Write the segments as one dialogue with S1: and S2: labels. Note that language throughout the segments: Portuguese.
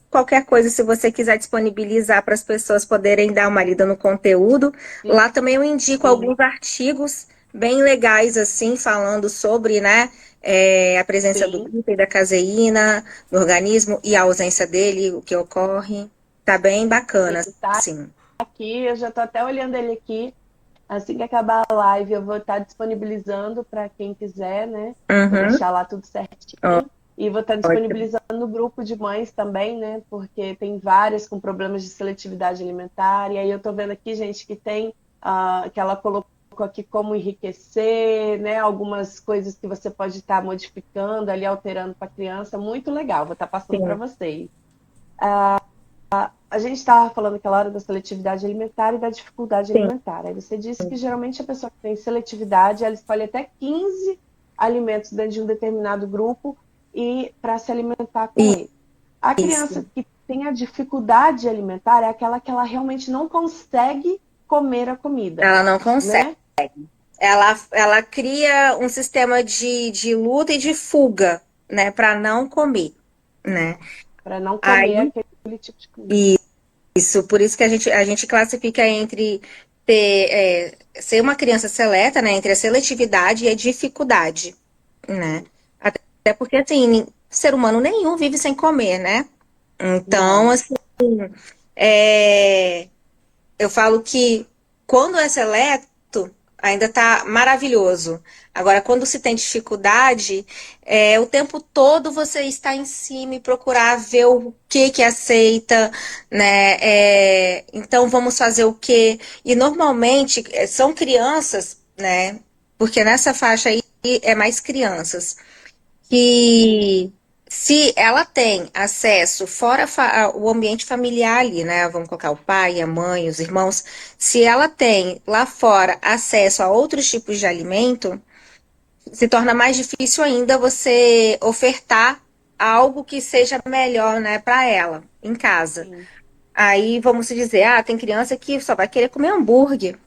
S1: qualquer coisa, se você quiser disponibilizar para as pessoas poderem dar uma lida no conteúdo,
S2: Sim,
S1: lá também eu indico
S2: sim,
S1: alguns artigos bem legais, assim, falando sobre, né, a presença do
S2: sim.
S1: glúten e da caseína no organismo e a ausência dele, o que ocorre. Tá bem bacana,
S2: Sim, tá
S1: assim.
S2: aqui, eu já tô até olhando ele aqui. Assim que acabar a live, eu vou estar disponibilizando para quem quiser, né? Vou
S1: Uhum.
S2: deixar lá tudo certinho. E vou estar
S1: Ótimo.
S2: disponibilizando no grupo de mães também, né? Porque tem várias com problemas de seletividade alimentar. E aí eu tô vendo aqui, gente, que tem que ela colocou aqui como enriquecer, né? Algumas coisas que você pode estar modificando ali, alterando para a criança. Muito legal, vou estar passando para
S1: Sim,
S2: vocês. A gente estava falando aquela hora da seletividade alimentar e da dificuldade
S1: sim.
S2: alimentar. Aí você disse que geralmente a pessoa que tem seletividade, ela escolhe até 15 alimentos dentro de um determinado grupo e para se alimentar com ele. A criança
S1: Isso.
S2: que tem a dificuldade alimentar é aquela que ela realmente não consegue comer a comida,
S1: Ela não consegue.
S2: né?
S1: Ela cria um sistema de luta e de fuga, né, para não comer, né?
S2: Para não comer
S1: Aí,
S2: aquele tipo de comida.
S1: isso, por isso que a gente classifica entre ser uma criança seleta, né, entre a seletividade e a dificuldade, né? Até porque, assim, ser humano nenhum vive sem comer, né? Então,
S2: Não.
S1: assim, é, eu falo que quando é seleto, ainda está maravilhoso. Agora, quando se tem dificuldade, o tempo todo você está em cima e procurar ver o que aceita, né? Então, vamos fazer o quê? E normalmente são crianças, né? Porque nessa faixa aí é mais crianças que se ela tem acesso fora o ambiente familiar ali, né? Vamos colocar o pai, a mãe, os irmãos. Se ela tem lá fora acesso a outros tipos de alimento, se torna mais difícil ainda você ofertar algo que seja melhor, né, para ela em casa.
S2: Sim,
S1: Aí vamos dizer, tem criança que só vai querer comer hambúrguer,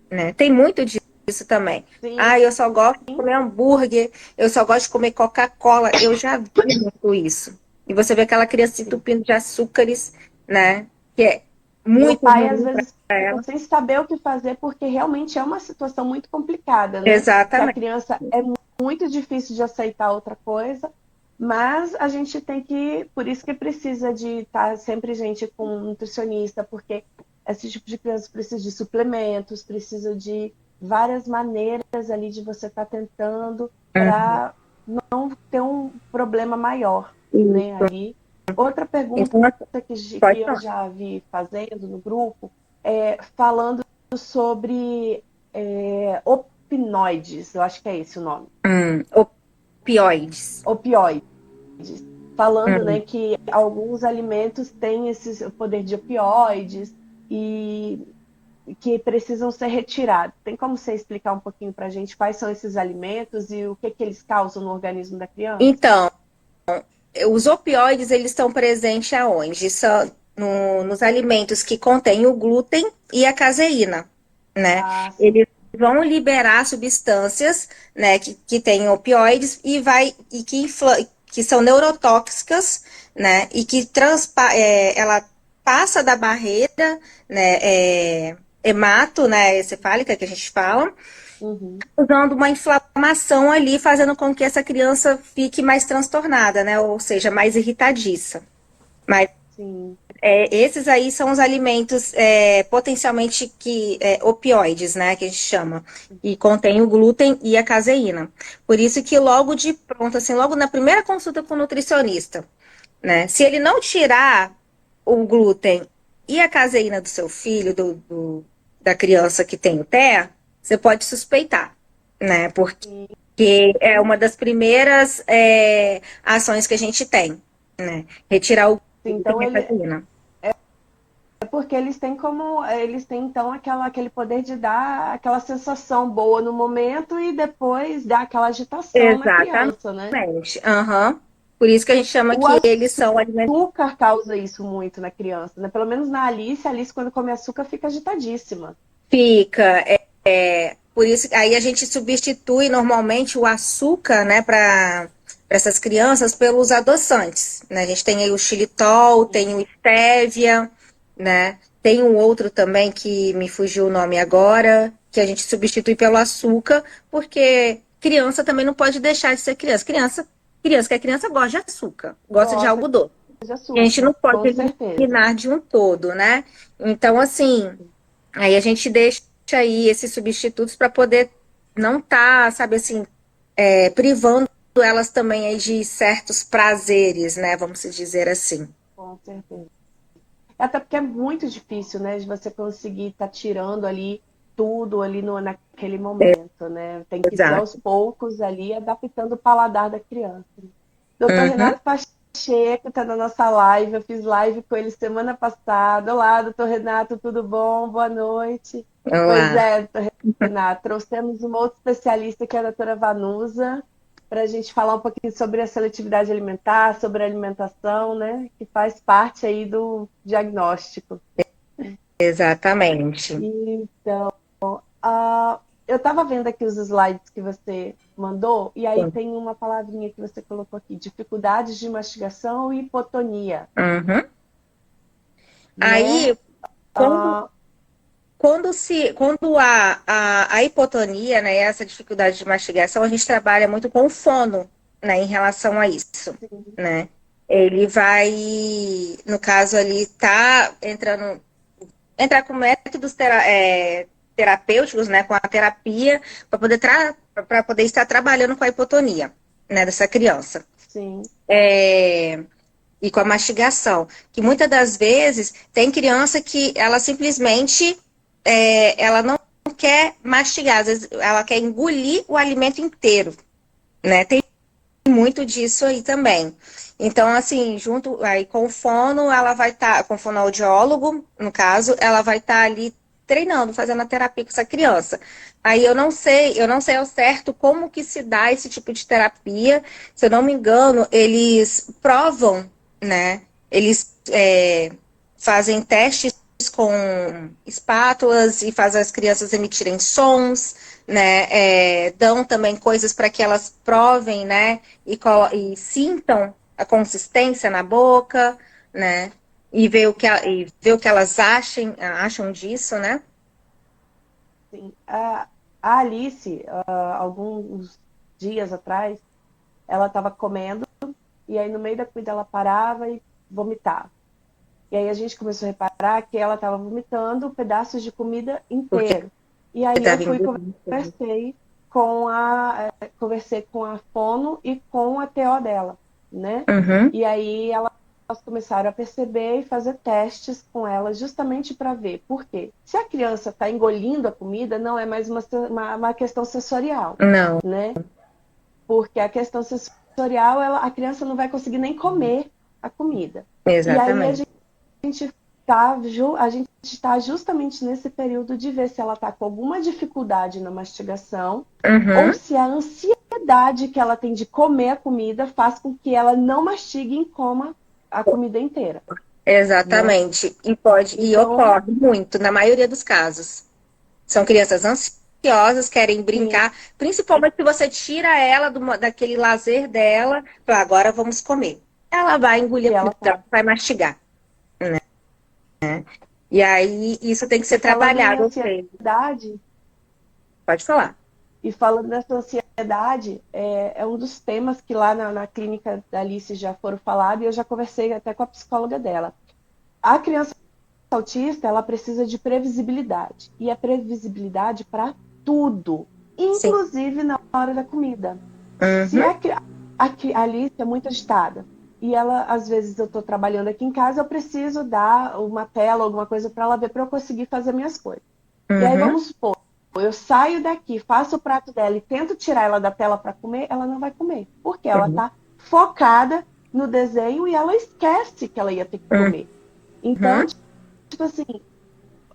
S1: né? Tem muito disso também.
S2: sim,
S1: Eu só gosto de comer hambúrguer, eu só gosto de comer Coca-Cola. Eu já vi muito isso. E você vê aquela criança se
S2: sim.
S1: entupindo de açúcares, né? Que é
S2: E o
S1: muito
S2: pai, às
S1: ruim
S2: vezes,
S1: para
S2: fica
S1: ela.
S2: sem saber o que fazer, porque realmente é uma situação muito complicada, né? Que a
S1: Exatamente.
S2: criança é muito difícil de aceitar outra coisa, mas a gente tem que, por isso que precisa de estar sempre gente com um nutricionista, porque esse tipo de criança precisa de suplementos, precisa de várias maneiras ali de você estar tentando para não ter um problema maior, né?
S1: Isso.
S2: Ali. Outra pergunta
S1: Então,
S2: que
S1: pode
S2: eu
S1: falar.
S2: já vi fazendo no grupo, falando sobre opinoides, eu acho que é esse o nome,
S1: Opioides.
S2: opioides, falando,
S1: Hum.
S2: né, que alguns alimentos têm esse poder de opioides e que precisam ser retirados. Tem como você explicar um pouquinho para a gente quais são esses alimentos e o que eles causam no organismo da criança?
S1: Então, os opioides, eles estão presentes aonde? São nos alimentos que contêm o glúten e a caseína, né?
S2: Ah, sim.
S1: Eles vão liberar substâncias, né, que têm opioides que são neurotóxicas, né, e que ela passa da barreira, né, hemato, né, encefálica que a gente fala,
S2: Uhum,
S1: causando uma inflamação ali, fazendo com que essa criança fique mais transtornada, né? Ou seja, mais irritadiça. Mas
S2: sim.
S1: esses aí são os alimentos potencialmente opioides, né? Que a gente chama. E contém o glúten e a caseína. Por isso que logo de pronto, assim, logo na primeira consulta com o nutricionista, né? Se ele não tirar o glúten e a caseína do seu filho, da criança que tem o TEA, você pode suspeitar, né? Porque
S2: Sim.
S1: é uma das primeiras ações que a gente tem, né? Retirar o glúten
S2: Então
S1: e a
S2: ele,
S1: caseína.
S2: porque eles têm então aquele poder de dar aquela sensação boa no momento e depois dar aquela agitação na criança, né?
S1: Exatamente. Aham. Por isso que a gente chama
S2: O
S1: que eles são alimentos.
S2: açúcar causa isso muito na criança, né? Pelo menos na Alice, a Alice quando come açúcar fica agitadíssima.
S1: Fica. Por isso, aí a gente substitui normalmente o açúcar, né, essas crianças pelos adoçantes, né? A gente tem aí o xilitol, tem o stevia, né? Tem um outro também que me fugiu o nome agora, que a gente substitui pelo açúcar, porque criança também não pode deixar de ser criança. Criança que é criança gosta de açúcar, gosta de
S2: Gosta
S1: algo doce.
S2: de
S1: E a gente
S2: açúcar,
S1: não pode
S2: com certeza.
S1: eliminar de um todo, né? Então, assim, aí a gente deixa aí esses substitutos para poder não estar, sabe assim, privando elas também aí de certos prazeres, né? Vamos dizer assim.
S2: Com certeza. Até porque é muito difícil, né, de você conseguir estar tirando ali tudo ali naquele momento, né? Tem que ser aos
S1: Exato.
S2: poucos ali, adaptando o paladar da criança. Doutor
S1: Uhum.
S2: Renato Pacheco está na nossa live, eu fiz live com ele semana passada. Olá, doutor Renato, tudo bom? Boa noite. Pois
S1: Olá.
S2: é, doutor Renato, trouxemos uma outra especialista, que é a doutora Vanusa, para a gente falar um pouquinho sobre a seletividade alimentar, sobre a alimentação, né? Que faz parte aí do diagnóstico.
S1: Exatamente.
S2: Então, eu estava vendo aqui os slides que você mandou, e aí tem uma palavrinha que você colocou aqui, dificuldades de mastigação e hipotonia,
S1: Uhum.
S2: né?
S1: Aí, quando,
S2: Ah,
S1: quando a hipotonia, né, essa dificuldade de mastigação, a gente trabalha muito com o fono, né, em relação a isso,
S2: sim,
S1: né? Ele vai, no caso ali, tá entrar com métodos terapêuticos, né, com a terapia, para poder estar trabalhando com a hipotonia, né, dessa criança.
S2: sim,
S1: É, e com a mastigação. Que muitas das vezes tem criança que ela simplesmente ela não quer mastigar, às vezes ela quer engolir o alimento inteiro, né? Tem muito disso aí também. Então, assim, junto aí com o fono, ela vai estar, com o fonoaudiólogo, no caso, ela vai estar ali treinando, fazendo a terapia com essa criança. Aí eu não sei ao certo como que se dá esse tipo de terapia. Se eu não me engano, eles provam, né? Eles fazem testes com espátulas e fazem as crianças emitirem sons, né? Dão também coisas para que elas provem, né? E sintam a consistência na boca, né? E ver o que elas acham disso, né?
S2: sim. A Alice, alguns dias atrás, ela estava comendo, e aí no meio da comida ela parava e vomitava. E aí a gente começou a reparar que ela estava vomitando pedaços de comida
S1: Porque
S2: inteiro. E aí eu
S1: estava
S2: fui e
S1: engolindo.
S2: conversei com a fono e com a TO dela, né?
S1: Uhum,
S2: E aí elas começaram a perceber e fazer testes com ela justamente para ver. Por quê? Se a criança está engolindo a comida, não é mais uma questão sensorial,
S1: não,
S2: né? Porque a questão sensorial, a criança não vai conseguir nem comer a comida. E aí
S1: exatamente.
S2: a gente está justamente nesse período de ver se ela está com alguma dificuldade na mastigação ou
S1: Uhum,
S2: se a ansiedade que ela tem de comer a comida faz com que ela não mastigue e coma a comida inteira, né?
S1: exatamente. E
S2: Então,
S1: ocorre muito, na maioria dos casos. São crianças ansiosas, querem
S2: sim,
S1: brincar, principalmente se você tira ela daquele lazer dela, fala, agora vamos comer. Ela vai engolir
S2: e
S1: a
S2: ela
S1: comida
S2: tá.
S1: vai mastigar. E aí isso tem que
S2: E
S1: ser
S2: falando em
S1: trabalhado, ou seja,
S2: ansiedade,
S1: pode falar.
S2: E falando dessa ansiedade, é um dos temas que lá na clínica da Alice já foram falados, e eu já conversei até com a psicóloga dela. A criança autista, ela precisa de previsibilidade. E é previsibilidade para tudo,
S1: Sim.
S2: inclusive na hora da comida. Se
S1: Uhum,
S2: a Alice é muito agitada, e ela, às vezes, eu estou trabalhando aqui em casa, eu preciso dar uma tela, alguma coisa para ela ver, para eu conseguir fazer minhas coisas. E aí
S1: uhum,
S2: vamos supor, eu saio daqui, faço o prato dela e tento tirar ela da tela para comer, ela não vai comer. Porque ela
S1: uhum,
S2: está focada no desenho e ela esquece que ela ia ter que comer. Então,
S1: uhum.
S2: tipo assim,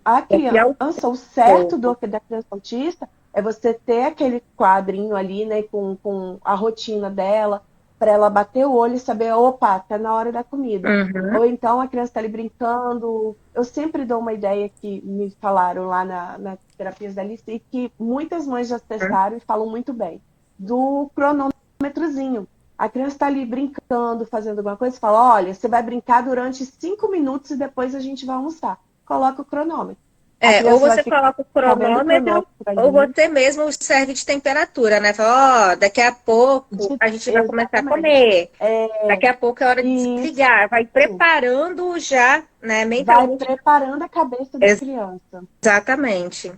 S2: a
S1: Aqui é o
S2: criança, o certo
S1: fogo.
S2: da criança autista é você ter aquele quadrinho ali, né, com a rotina dela, para ela bater o olho e saber, opa, tá na hora da comida.
S1: Uhum,
S2: Ou então a criança está ali brincando. Eu sempre dou uma ideia que me falaram lá na terapias da Alice e que muitas mães já testaram e falam muito bem, do cronômetrozinho. A criança está ali brincando, fazendo alguma coisa, você fala, olha, você vai brincar durante 5 minutos e depois a gente vai almoçar. Coloca o cronômetro. A
S1: Ou
S2: criança vai
S1: você coloca o
S2: ficar vendo o
S1: cronômetro,
S2: cronômetro
S1: ou
S2: ali.
S1: você mesmo serve de temperatura, né? Fala, ó, daqui a pouco a gente vai começar a
S2: Exatamente.
S1: comer.
S2: É,
S1: Daqui a pouco é hora de
S2: isso.
S1: desligar. Vai preparando já, né,
S2: Vai
S1: mentalmente.
S2: preparando a cabeça da criança.
S1: Exatamente.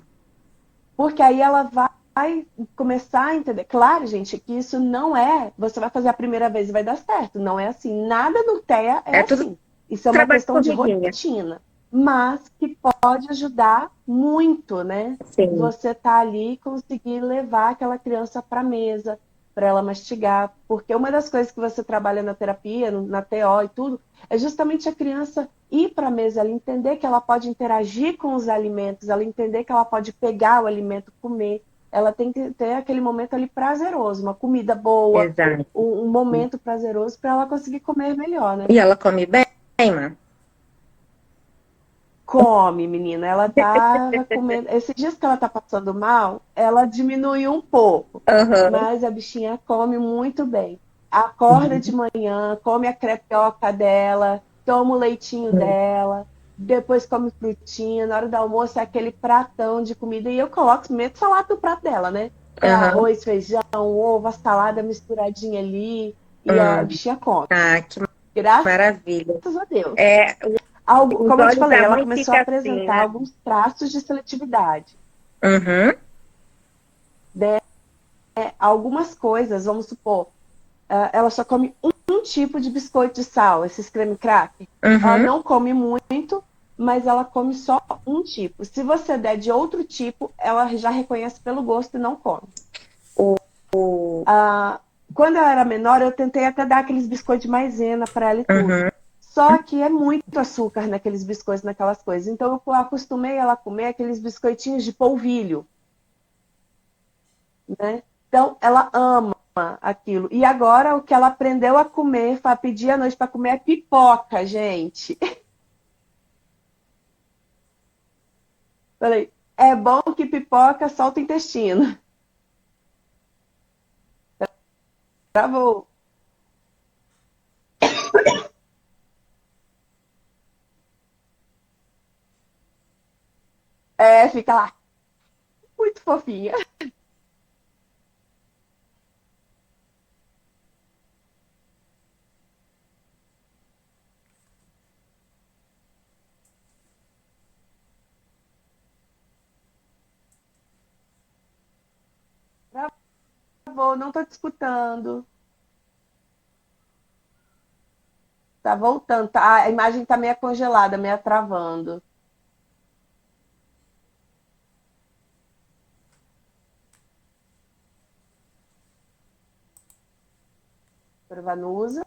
S2: Porque aí ela vai começar a entender. Claro, gente, que isso não é. Você vai fazer a primeira vez e vai dar certo. Não é assim. Nada no TEA é
S1: É tudo
S2: assim. Isso é uma
S1: trabalho de
S2: questão de
S1: formiguinha.
S2: rotina. Mas que pode ajudar muito, né?
S1: Sim,
S2: Você tá ali e conseguir levar aquela criança para a mesa, para ela mastigar. Porque uma das coisas que você trabalha na terapia, na TO e tudo, é justamente a criança ir para a mesa, ela entender que ela pode interagir com os alimentos, ela entender que ela pode pegar o alimento, comer. Ela tem que ter aquele momento ali prazeroso, uma comida boa,
S1: exato.
S2: um momento prazeroso para ela conseguir comer melhor, né?
S1: E ela come bem, mano?
S2: Come, menina. Ela tá comendo. Esses dias que ela tá passando mal, ela diminuiu um pouco,
S1: Aham.
S2: mas a bichinha come muito bem. Acorda de manhã, come a crepioca dela, toma o leitinho dela, depois come frutinha. Na hora do almoço é aquele pratão de comida e eu coloco, meto salada no prato dela, né? É
S1: Aham.
S2: arroz, feijão, ovo, a salada misturadinha ali e a
S1: Hum.
S2: bichinha come.
S1: Ah, que
S2: Graças
S1: maravilha.
S2: a Deus.
S1: É, os
S2: Como eu te
S1: olhos
S2: falei,
S1: da
S2: ela
S1: mãe
S2: começou a
S1: ficam assim,
S2: apresentar
S1: né?
S2: alguns traços de seletividade.
S1: Uhum.
S2: Né? Algumas coisas, vamos supor, ela só come um tipo de biscoito de sal, esses creme cracker. Ela
S1: Uhum.
S2: não come muito, mas ela come só um tipo. Se você der de outro tipo, ela já reconhece pelo gosto e não come.
S1: O, o,
S2: Ah, quando ela era menor, eu tentei até dar aqueles biscoitos de maisena para ela e tudo.
S1: uhum.
S2: Só que é muito açúcar naqueles biscoitos, naquelas coisas. Então eu acostumei ela a comer aqueles biscoitinhos de polvilho, né? Então ela ama aquilo. E agora o que ela aprendeu a comer, para pedir à noite para comer é pipoca, gente. Falei, é bom que pipoca solta o intestino. Travou. É, fica lá, muito fofinha. Travou, não tô te escutando. Tá voltando, tá, a imagem tá meio congelada, meio travando. Vanusa.